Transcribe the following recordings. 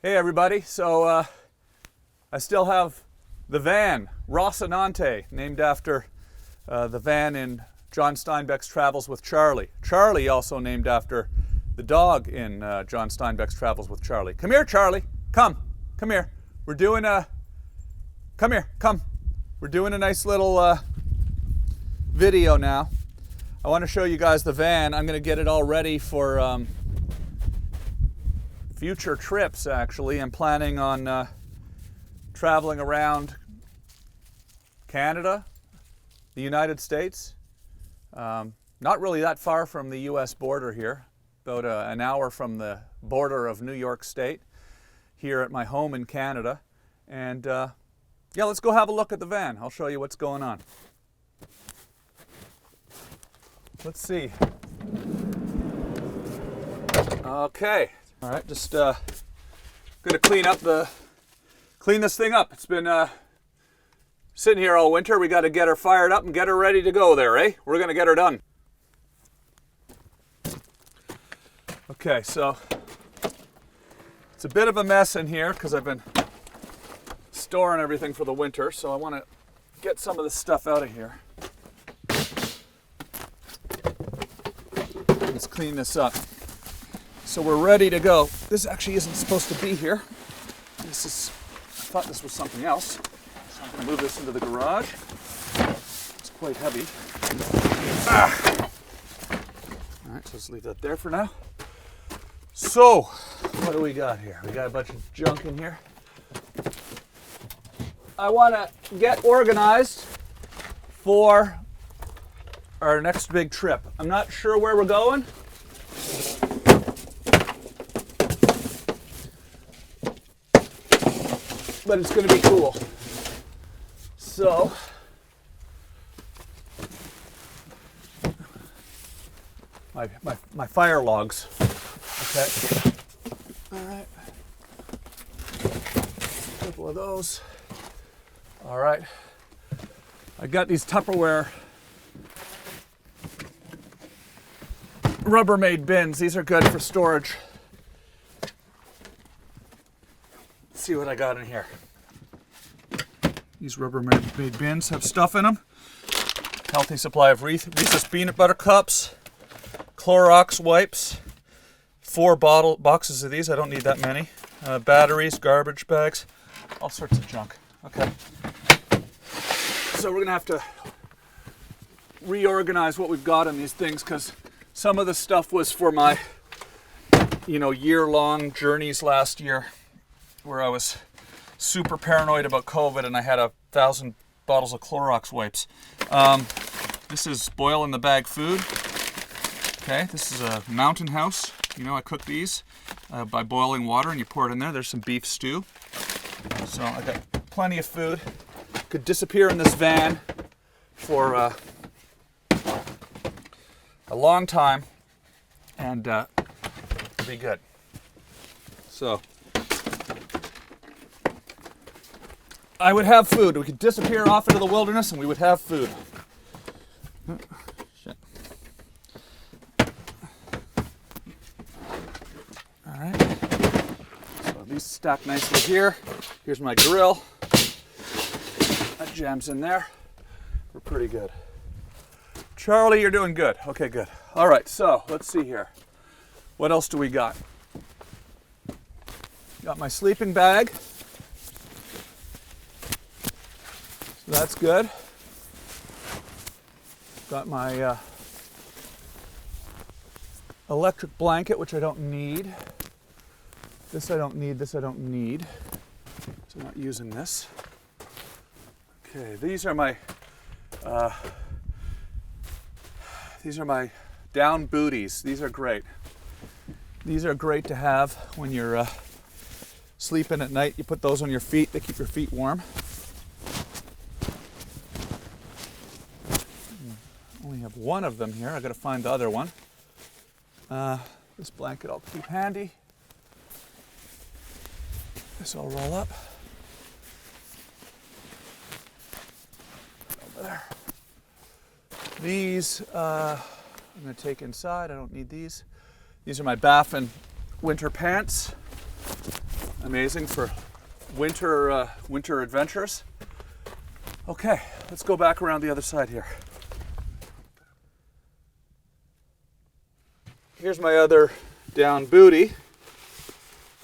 Hey everybody, so I still have the van, Rocinante, named after the van in John Steinbeck's Travels with Charlie. Charlie also named after the dog in John Steinbeck's Travels with Charlie. Come here, Charlie. Come here. We're doing a, come here, come. We're doing a nice little video now. I want to show you guys the van. I'm going to get it all ready for future trips, actually. I'm planning on traveling around Canada, the United States. Not really that far from the US border here, about an hour from the border of New York State, here at my home in Canada. And yeah, let's go have a look at the van. I'll show you what's going on. Let's see. Okay. All right, just gonna clean this thing up. It's been sitting here all winter. We got to get her fired up and get her ready to go there, eh? We're gonna get her done. Okay, so it's a bit of a mess in here because I've been storing everything for the winter. So I want to get some of this stuff out of here. Let's clean this up. So we're ready to go. This actually isn't supposed to be here. I thought this was something else. So I'm going to move this into the garage. It's quite heavy. All right, so let's leave that there for now. So, what do we got here? We got a bunch of junk in here. I want to get organized for our next big trip. I'm not sure where we're going. But it's going to be cool. So, my fire logs. Okay. All right. A couple of those. All right. I got these Tupperware Rubbermaid bins. These are good for storage. Let's see what I got in here. These Rubbermaid bins have stuff in them. Healthy supply of Reese's peanut butter cups, Clorox wipes, 4 boxes of these. I don't need that many. Batteries, garbage bags, all sorts of junk. Okay. So we're gonna have to reorganize what we've got in these things because some of the stuff was for my, year-long journeys last year, where I was super paranoid about COVID and I had 1,000 bottles of Clorox wipes. This is boil in the bag food. Okay, this is a Mountain House. I cook these by boiling water and you pour it in there. There's some beef stew. So I got plenty of food. Could disappear in this van for a long time and it'll be good. So I would have food. We could disappear off into the wilderness and we would have food. Shit. All right. So these stack nicely here. Here's my grill. That jams in there. We're pretty good. Charlie, you're doing good. Okay, good. All right, so let's see here. What else do we got? Got my sleeping bag. So that's good. Got my electric blanket, which I don't need. This I don't need, this I don't need. So I'm not using this. Okay, these are my down booties. These are great. These are great to have when you're sleeping at night. You put those on your feet, they keep your feet warm. Only have one of them here. I gotta find the other one. This blanket I'll keep handy. This I'll roll up. Over there. These I'm gonna take inside. I don't need these. These are my Baffin winter pants. Amazing for winter adventures. Okay, let's go back around the other side here. Here's my other down booty.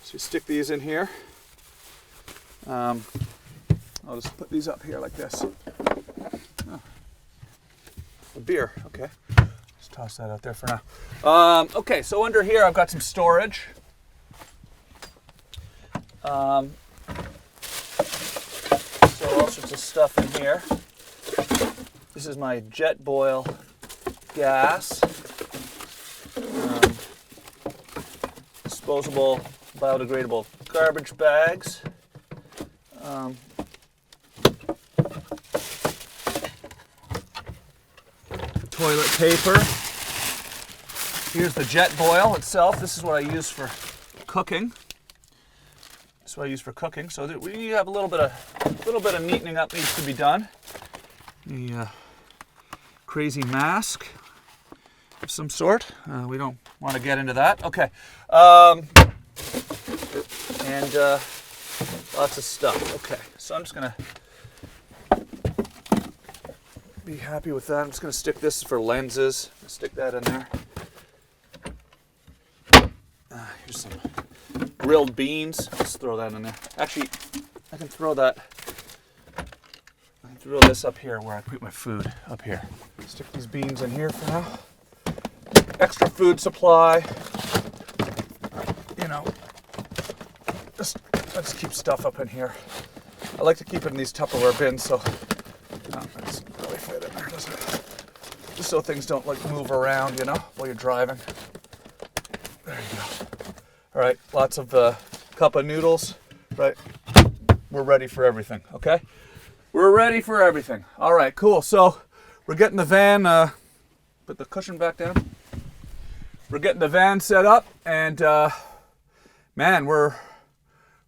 So you stick these in here. I'll just put these up here like this. Oh. A beer, okay. Just toss that out there for now. Okay, so under here I've got some storage. So all sorts of stuff in here. This is my jet boil gas. Disposable biodegradable garbage bags. Toilet paper. Here's the jet boil itself. This is what I use for cooking. This is what I use for cooking. So that we have a little bit of neatening up needs to be done. The crazy mask of some sort. We don't want to get into that. Okay. And lots of stuff. Okay. So I'm just gonna be happy with that. I'm just gonna stick this for lenses. Stick that in there. Here's some grilled beans. Let's throw that in there. Actually, I can throw that. I can throw this up here where I put my food up here. Stick these beans in here for now. Extra food supply. You know, let's keep stuff up in here. I like to keep it in these Tupperware bins, so that doesn't really fit in there, does it? Just so things don't like move around, you know, while you're driving. There you go. All right, lots of cup of noodles. Right, we're ready for everything. Okay, we're ready for everything. All right, cool. So we're getting the van. Put the cushion back down. We're getting the van set up, and man, we're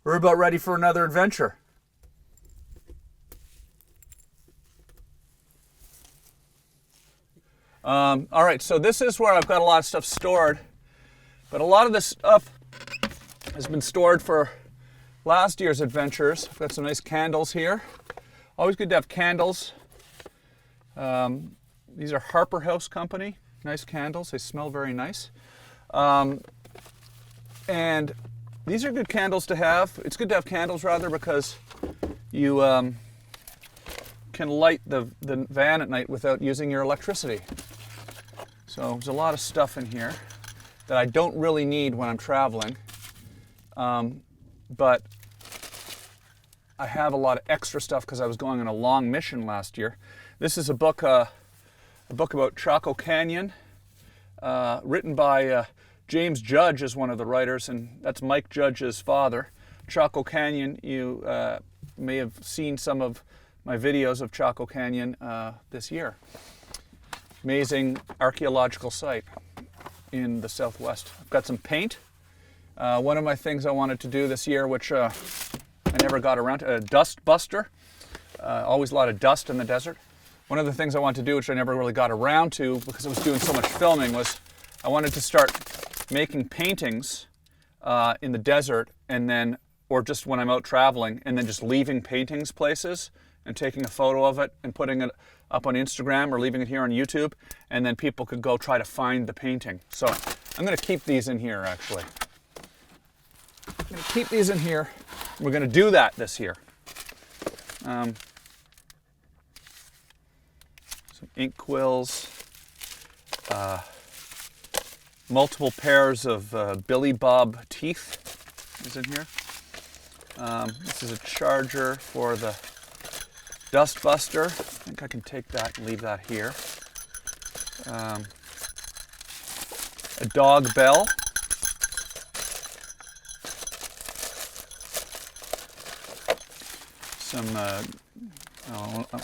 about ready for another adventure. All right, so this is where I've got a lot of stuff stored, but a lot of this stuff has been stored for last year's adventures. I've got some nice candles here. Always good to have candles. These are Harper House Company. Nice candles. They smell very nice. And these are good candles to have. It's good to have candles, rather, because you can light the van at night without using your electricity. So there's a lot of stuff in here that I don't really need when I'm traveling. But I have a lot of extra stuff because I was going on a long mission last year. This is a book about Chaco Canyon, written by James Judge is one of the writers, and that's Mike Judge's father. Chaco Canyon, you may have seen some of my videos of Chaco Canyon this year. Amazing archaeological site in the Southwest. I've got some paint. One of my things I wanted to do this year, which I never got around to, a dust buster. Always a lot of dust in the desert. One of the things I wanted to do, which I never really got around to because I was doing so much filming, was I wanted to start making paintings in the desert, and then, or just when I'm out traveling, and then just leaving paintings places and taking a photo of it and putting it up on Instagram or leaving it here on YouTube, and then people could go try to find the painting. So I'm going to keep these in here, actually. I'm going to keep these in here. We're going to do that this year. Some ink quills, multiple pairs of Billy Bob teeth is in here. This is a charger for the dust buster. I think I can take that and leave that here. A dog bell.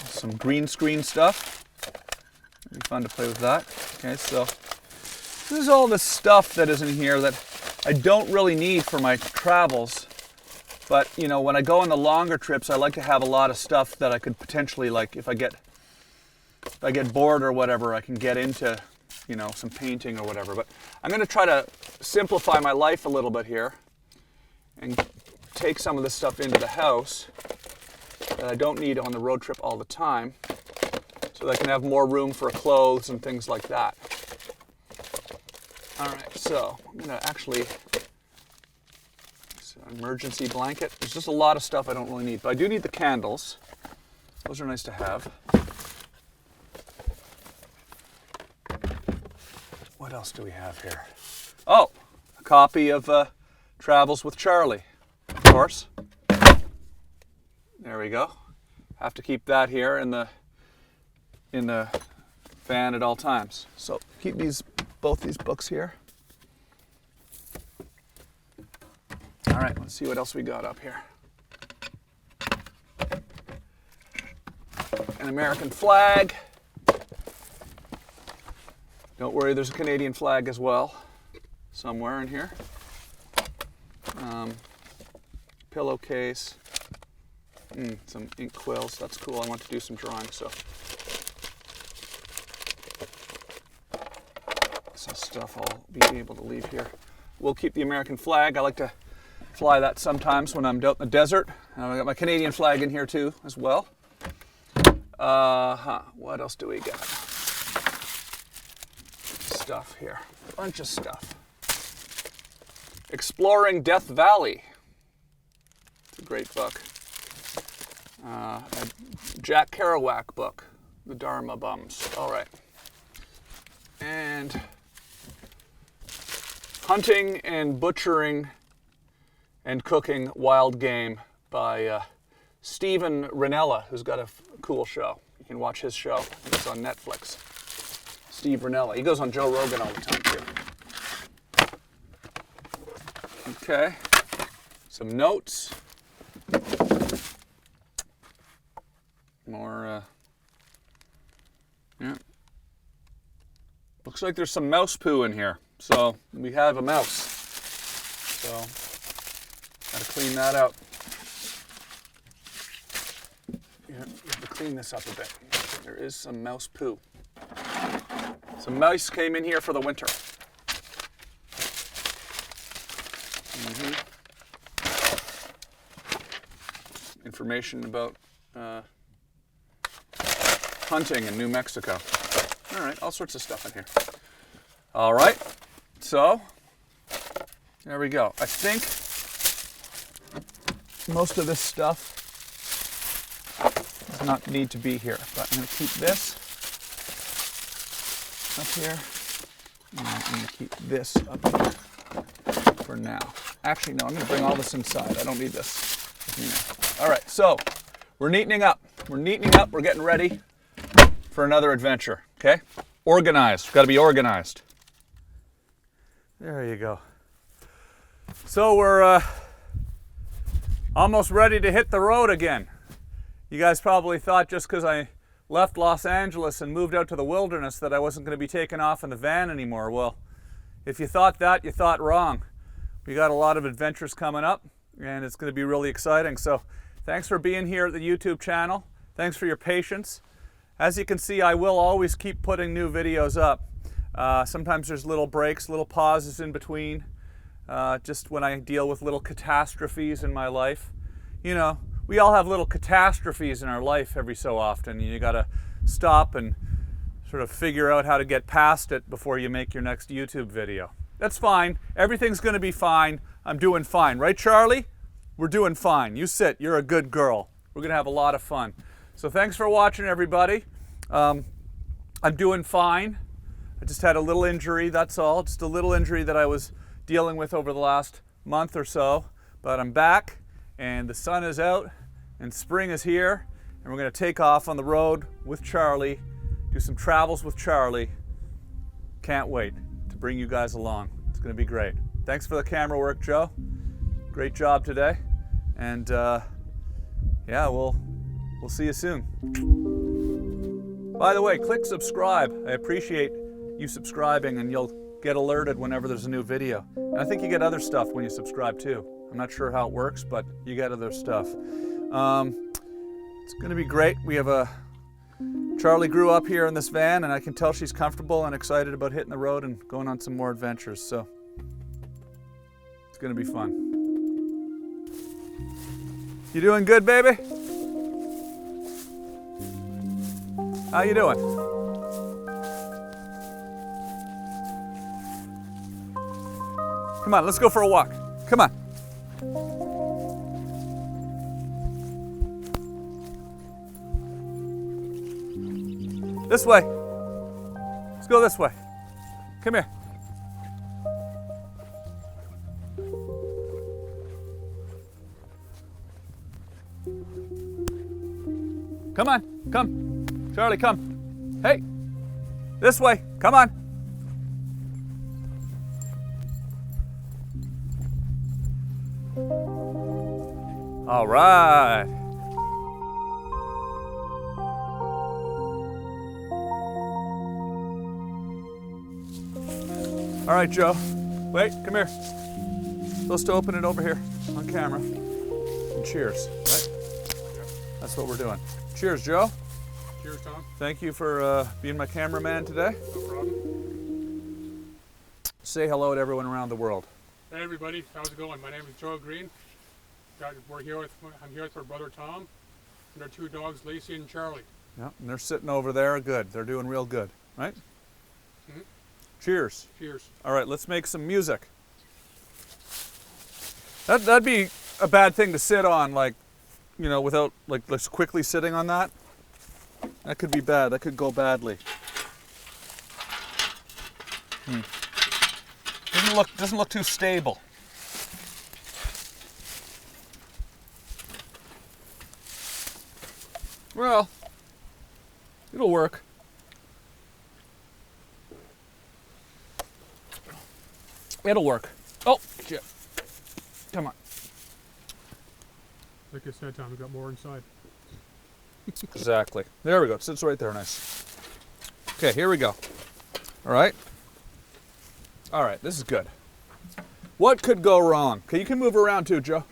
Some green screen stuff. It'd be fun to play with that. Okay, so this is all the stuff that is in here that I don't really need for my travels. But, you know, when I go on the longer trips, I like to have a lot of stuff that I could potentially, like, if I get bored or whatever, I can get into, you know, some painting or whatever. But I'm going to try to simplify my life a little bit here and take some of this stuff into the house that I don't need on the road trip all the time, so that I can have more room for clothes and things like that. All right, so I'm gonna actually, it's an emergency blanket. There's just a lot of stuff I don't really need, but I do need the candles. Those are nice to have. What else do we have here? Oh, a copy of Travels with Charlie, of course. There we go. Have to keep that here in the van at all times. So keep both these books here. All right, let's see what else we got up here. An American flag. Don't worry, there's a Canadian flag as well, somewhere in here. Pillowcase. Some ink quills. That's cool. I want to do some drawing, so. Some stuff I'll be able to leave here. We'll keep the American flag. I like to fly that sometimes when I'm out in the desert. I got my Canadian flag in here too, as well. What else do we got? Stuff here. A bunch of stuff. Exploring Death Valley. It's a great book. A Jack Kerouac book, The Dharma Bums. All right. And Hunting and Butchering and Cooking Wild Game by Stephen Ranella, who's got a cool show. You can watch his show. I think it's on Netflix. Steve Ranella. He goes on Joe Rogan all the time, too. Okay. Some notes. More, yeah. Looks like there's some mouse poo in here. So we have a mouse. So gotta clean that out. Yeah, you have to clean this up a bit. There is some mouse poo. Some mice came in here for the winter. Information about hunting in New Mexico. All right, all sorts of stuff in here. All right, so there we go. I think most of this stuff does not need to be here, but I'm going to keep this up here, and I'm going to keep this up here for now. Actually, no, I'm going to bring all this inside. I don't need this with me now. All right, so we're neatening up. We're neatening up. We're getting ready for another adventure, okay? Organized. We've got to be organized. There you go. So we're almost ready to hit the road again. You guys probably thought just because I left Los Angeles and moved out to the wilderness that I wasn't going to be taken off in the van anymore. Well, if you thought that, you thought wrong. We got a lot of adventures coming up, and it's going to be really exciting. So thanks for being here at the YouTube channel. Thanks for your patience. As you can see, I will always keep putting new videos up. Sometimes there's little breaks, little pauses in between, just when I deal with little catastrophes in my life. You know, we all have little catastrophes in our life every so often. You got to stop and sort of figure out how to get past it before you make your next YouTube video. That's fine. Everything's going to be fine. I'm doing fine. Right, Charlie? We're doing fine. You sit. You're a good girl. We're going to have a lot of fun. So thanks for watching, everybody. I'm doing fine. I just had a little injury, that's all. Just a little injury that I was dealing with over the last month or so. But I'm back, and the sun is out, and spring is here, and we're going to take off on the road with Charlie, do some travels with Charlie. Can't wait to bring you guys along. It's going to be great. Thanks for the camera work, Joe. Great job today. And yeah, we'll see you soon. By the way, click subscribe. I appreciate you subscribing, and you'll get alerted whenever there's a new video. And I think you get other stuff when you subscribe too. I'm not sure how it works, but you get other stuff. It's going to be great. We have Charlie grew up here in this van, and I can tell she's comfortable and excited about hitting the road and going on some more adventures. So it's going to be fun. You doing good, baby? How you doing? Come on, let's go for a walk. Come on. This way. Let's go this way. Come here. Come on, come. Charlie, come. Hey, this way, come on. All right. All right, Joe. Wait, come here. Supposed to open it over here on camera. And cheers, right? That's what we're doing. Cheers, Joe. Cheers, Tom. Thank you for being my cameraman today. No problem. Say hello to everyone around the world. Hey, everybody. How's it going? My name is Joe Green. I'm here with my brother Tom and our two dogs, Lacey and Charlie. Yeah, and they're sitting over there. Good. They're doing real good, right? Mm-hmm. Cheers. Cheers. All right, let's make some music. That'd be a bad thing to sit on, like, you know, without like just quickly sitting on that. That could be bad. That could go badly. Doesn't look too stable. Well, it'll work. It'll work. Oh, shit. Come on. Like I said, Tom, we got more inside. Exactly. There we go. It sits right there nice. Okay, here we go. All right. All right, this is good. What could go wrong? Okay, you can move around too, Joe.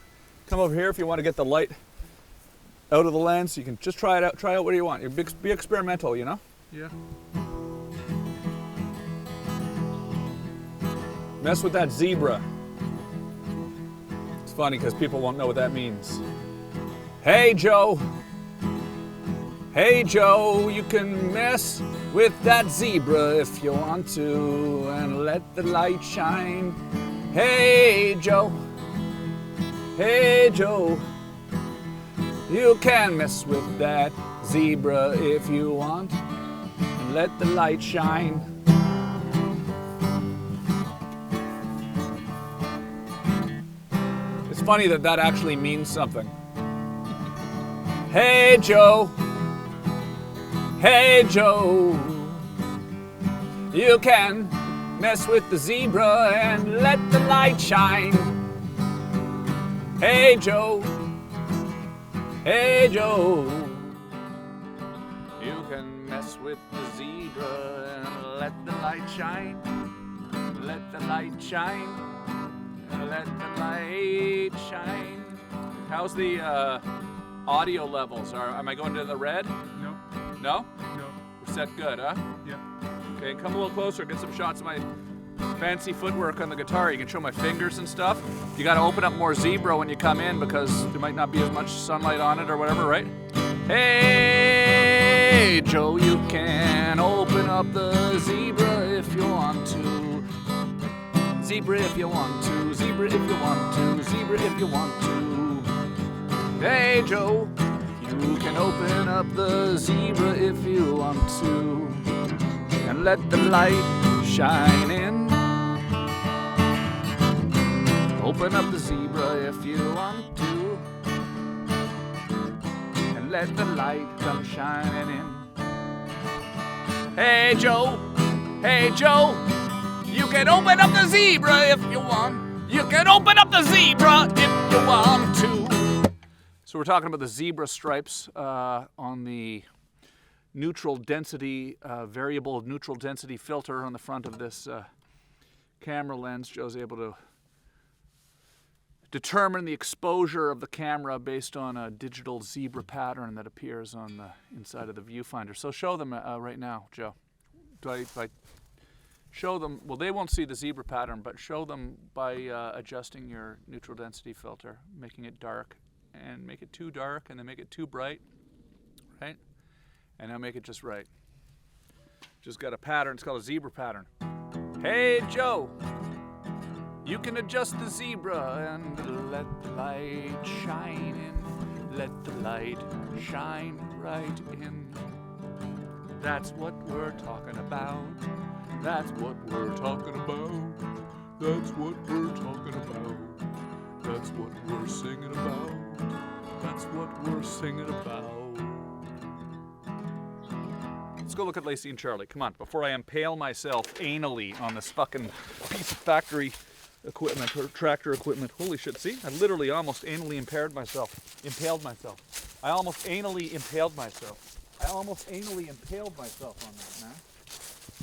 Come over here if you want to get the light out of the lens. You can just try it out. Try out what you want. You be experimental, you know? Yeah. Mess with that zebra. It's funny because people won't know what that means. Hey, Joe. Hey, Joe, you can mess with that zebra if you want to and let the light shine. Hey, Joe. Hey, Joe. You can mess with that zebra if you want and let the light shine. It's funny that that actually means something. Hey, Joe. Hey, Joe. You can mess with the zebra and let the light shine. Hey, Joe. Hey, Joe. You can mess with the zebra and let the light shine. Let the light shine. Let the light shine. How's the audio levels? Am I going to the red? No. No? No. We're set good, huh? Yeah. Okay, come a little closer, get some shots of my fancy footwork on the guitar. You can show my fingers and stuff. You gotta open up more zebra when you come in because there might not be as much sunlight on it or whatever, right? Hey, Joe, you can open up the zebra if you want to. Zebra if you want to, zebra if you want to, zebra if you want to. Hey, Joe, you can open up the zebra if you want to and let the light shine in. Open up the zebra if you want to and let the light come shining in. Hey, Joe, hey, Joe, you can open up the zebra if you want. You can open up the zebra if you want to. So we're talking about the zebra stripes on the neutral density, variable neutral density filter on the front of this camera lens. Joe's able to determine the exposure of the camera based on a digital zebra pattern that appears on the inside of the viewfinder. So show them right now, Joe. Do I show them? Well, they won't see the zebra pattern, but show them by adjusting your neutral density filter, making it dark and make it too dark and then make it too bright, right? And now make it just right. Just got a pattern, it's called a zebra pattern. Hey Joe, you can adjust the zebra and let the light shine in. Let the light shine right in. That's what we're talking about. That's what we're talking about. That's what we're talking about. That's what we're singing about. That's what we're singing about. Let's go look at Lacey and Charlie. Come on, before I impale myself anally on this fucking piece of factory equipment or tractor equipment. Holy shit, see? I literally almost anally impaled myself. I almost anally impaled myself. I almost anally impaled myself on that, man.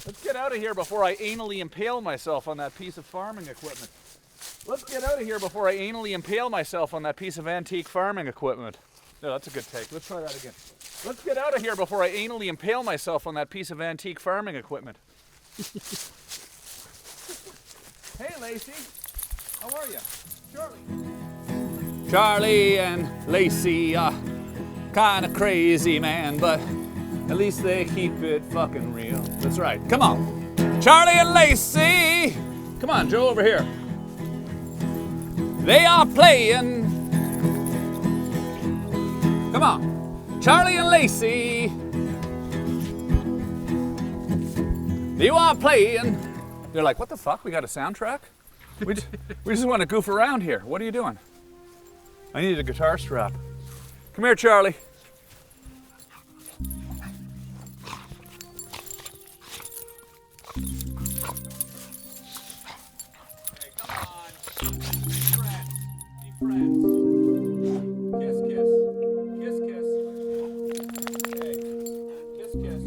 Let's get out of here before I anally impale myself on that piece of farming equipment. Let's get out of here before I anally impale myself on that piece of antique farming equipment. No, that's a good take. Let's try that again. Let's get out of here before I anally impale myself on that piece of antique farming equipment. Hey, Lacey. How are you? Charlie. Charlie and Lacey are kind of crazy, man, but at least they keep it fucking real. That's right. Come on. Charlie and Lacey. Come on, Joe, over here. They are playing. Come on. Charlie and Lacey. You are playing. They're like, what the fuck? We got a soundtrack? We just want to goof around here. What are you doing? I need a guitar strap. Come here, Charlie. Hey, come on. Be friends. Be friends. Kiss, kiss. Kiss, kiss. Hey, kiss, kiss.